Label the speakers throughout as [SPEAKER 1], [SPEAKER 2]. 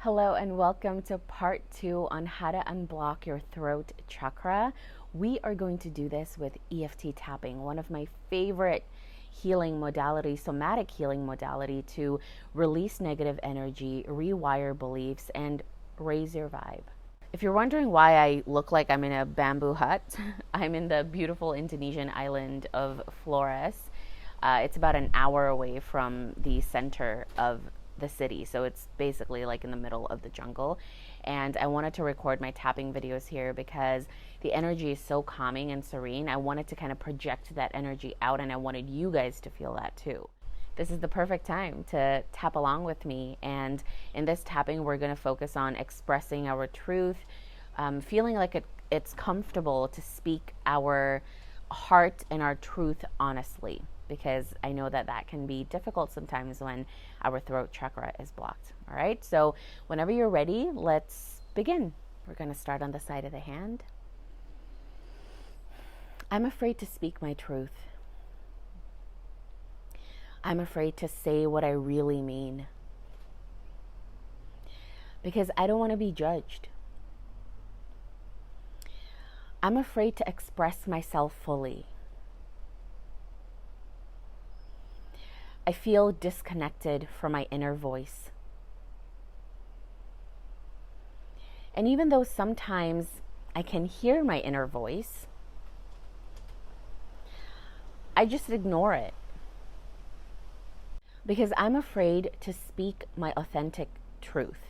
[SPEAKER 1] Hello and welcome to part 2 on how to unblock your throat chakra. We are going to do this with EFT tapping, one of my favorite healing modality, somatic healing modality to release negative energy, rewire beliefs, and raise your vibe. If you're wondering why I look like I'm in a bamboo hut, I'm in the beautiful Indonesian island of Flores. It's about an hour away from the center of the city, so it's basically like in the middle of the jungle. And I wanted to record my tapping videos here because the energy is so calming and serene. I wanted to kind of project that energy out, and I wanted you guys to feel that too. This is the perfect time to tap along with me. And in this tapping, we're going to focus on expressing our truth, feeling like it's comfortable to speak our heart and our truth honestly, because I know that that can be difficult sometimes when our throat chakra is blocked. All right, so whenever you're ready, let's begin. We're going to start on the side of the hand. I'm afraid to speak my truth. I'm afraid to say what I really mean because I don't want to be judged. I'm afraid to express myself fully. I feel disconnected from my inner voice. And even though sometimes I can hear my inner voice, I just ignore it because I'm afraid to speak my authentic truth.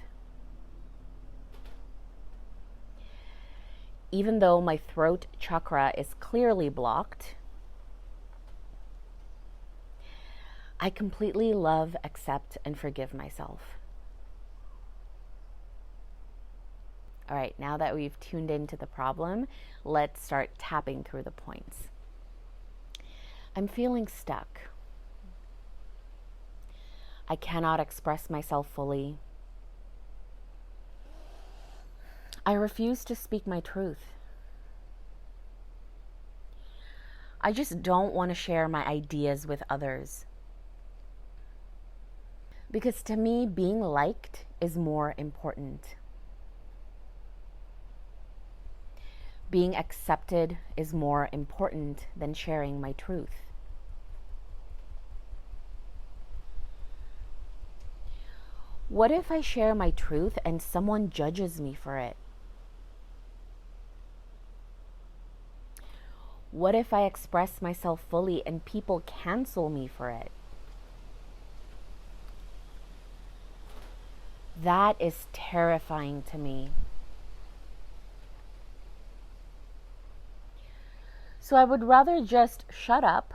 [SPEAKER 1] Even though my throat chakra is clearly blocked, I completely love, accept, and forgive myself. All right, now that we've tuned into the problem, let's start tapping through the points. I'm feeling stuck. I cannot express myself fully. I refuse to speak my truth. I just don't want to share my ideas with others. Because to me, being liked is more important. Being accepted is more important than sharing my truth. What if I share my truth and someone judges me for it? What if I express myself fully and people cancel me for it? That is terrifying to me. So I would rather just shut up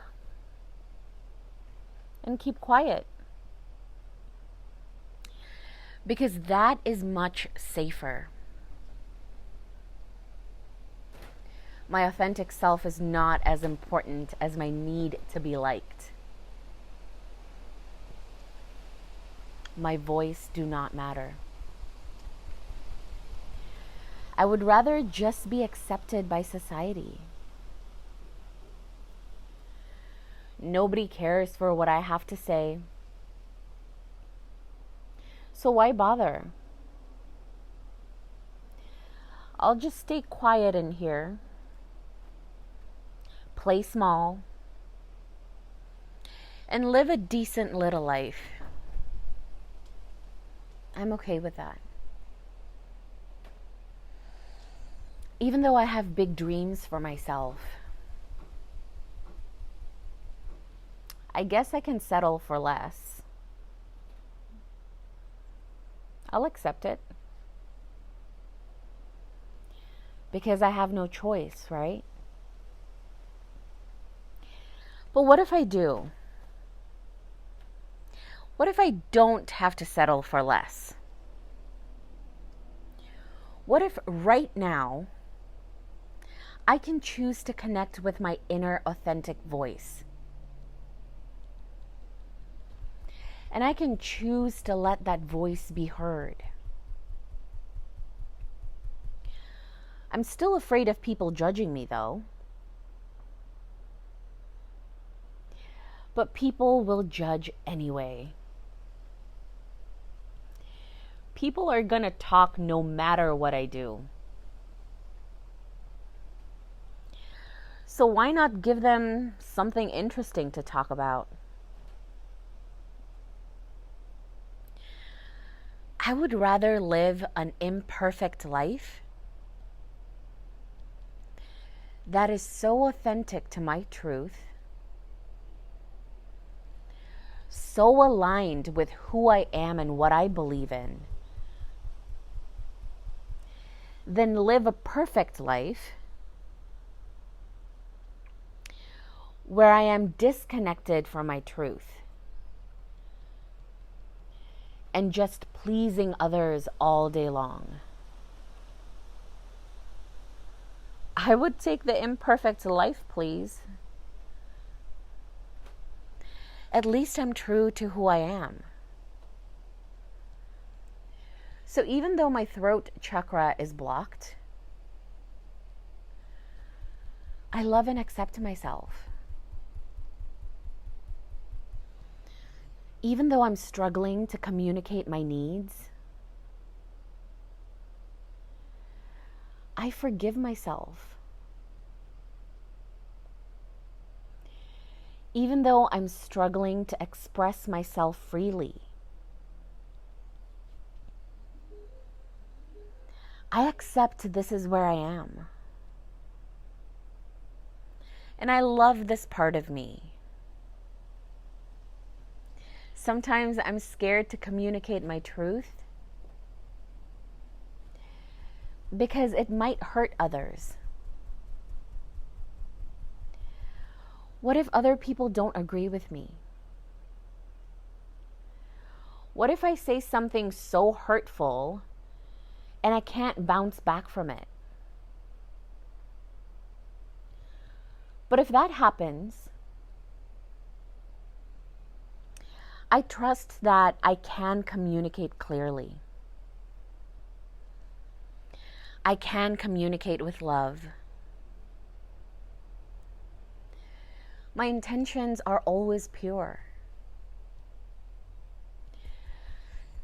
[SPEAKER 1] and keep quiet. Because that is much safer. My authentic self is not as important as my need to be liked. My voice do not matter. I would rather just be accepted by society. Nobody cares for what I have to say. So why bother? I'll just stay quiet in here, play small, and live a decent little life. I'm okay with that. Even though I have big dreams for myself, I guess I can settle for less. I'll accept it. Because I have no choice, right? But what if I do? What if I don't have to settle for less? What if right now I can choose to connect with my inner authentic voice? And I can choose to let that voice be heard. I'm still afraid of people judging me, though. But people will judge anyway. people are going to talk no matter what I do. So why not give them something interesting to talk about? I would rather live an imperfect life that is so authentic to my truth, so aligned with who I am and what I believe in, than live a perfect life where I am disconnected from my truth and just pleasing others all day long. I would take the imperfect life, please. At least I'm true to who I am. So even though my throat chakra is blocked, I love and accept myself. Even though I'm struggling to communicate my needs, I forgive myself. Even though I'm struggling to express myself freely, I accept this is where I am. And I love this part of me. Sometimes I'm scared to communicate my truth because it might hurt others. What if other people don't agree with me? What if I say something so hurtful and I can't bounce back from it? But if that happens, I trust that I can communicate clearly. I can communicate with love. My intentions are always pure.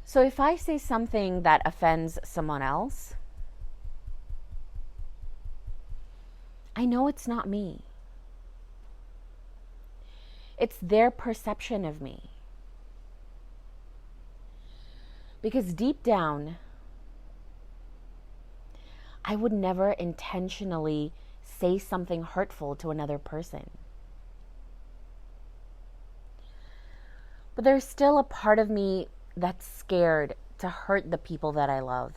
[SPEAKER 1] So if I say something that offends someone else, I know it's not me. It's their perception of me. Because deep down, I would never intentionally say something hurtful to another person. But there's still a part of me that's scared to hurt the people that I love.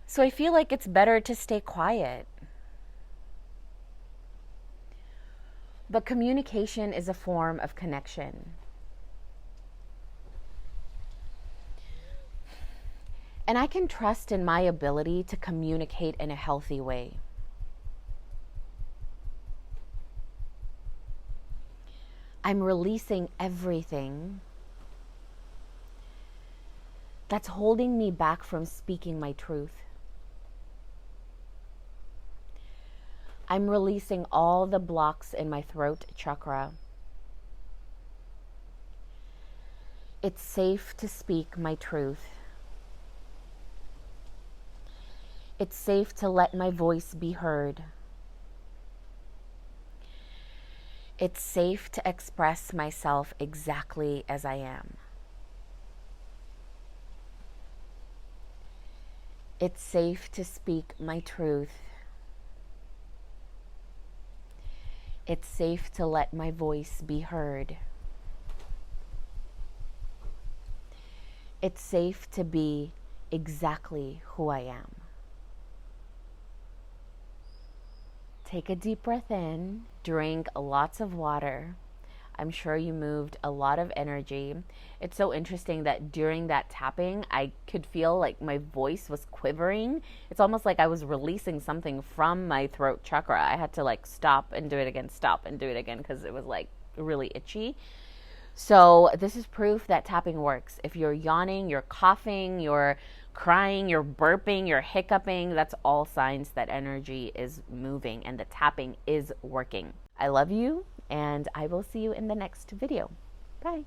[SPEAKER 1] So I feel like it's better to stay quiet. But communication is a form of connection. And I can trust in my ability to communicate in a healthy way. I'm releasing everything that's holding me back from speaking my truth. I'm releasing all the blocks in my throat chakra. It's safe to speak my truth. It's safe to let my voice be heard. It's safe to express myself exactly as I am. It's safe to speak my truth. It's safe to let my voice be heard. It's safe to be exactly who I am. Take a deep breath in, drink lots of water. I'm sure you moved a lot of energy. It's so interesting that during that tapping, I could feel like my voice was quivering. It's almost like I was releasing something from my throat chakra. I had to like stop and do it again, stop and do it again, because it was like really itchy. So this is proof that tapping works. If you're yawning, you're coughing, you're crying, you're burping, you're hiccuping, that's all signs that energy is moving and the tapping is working. I love you, and I will see you in the next video. Bye.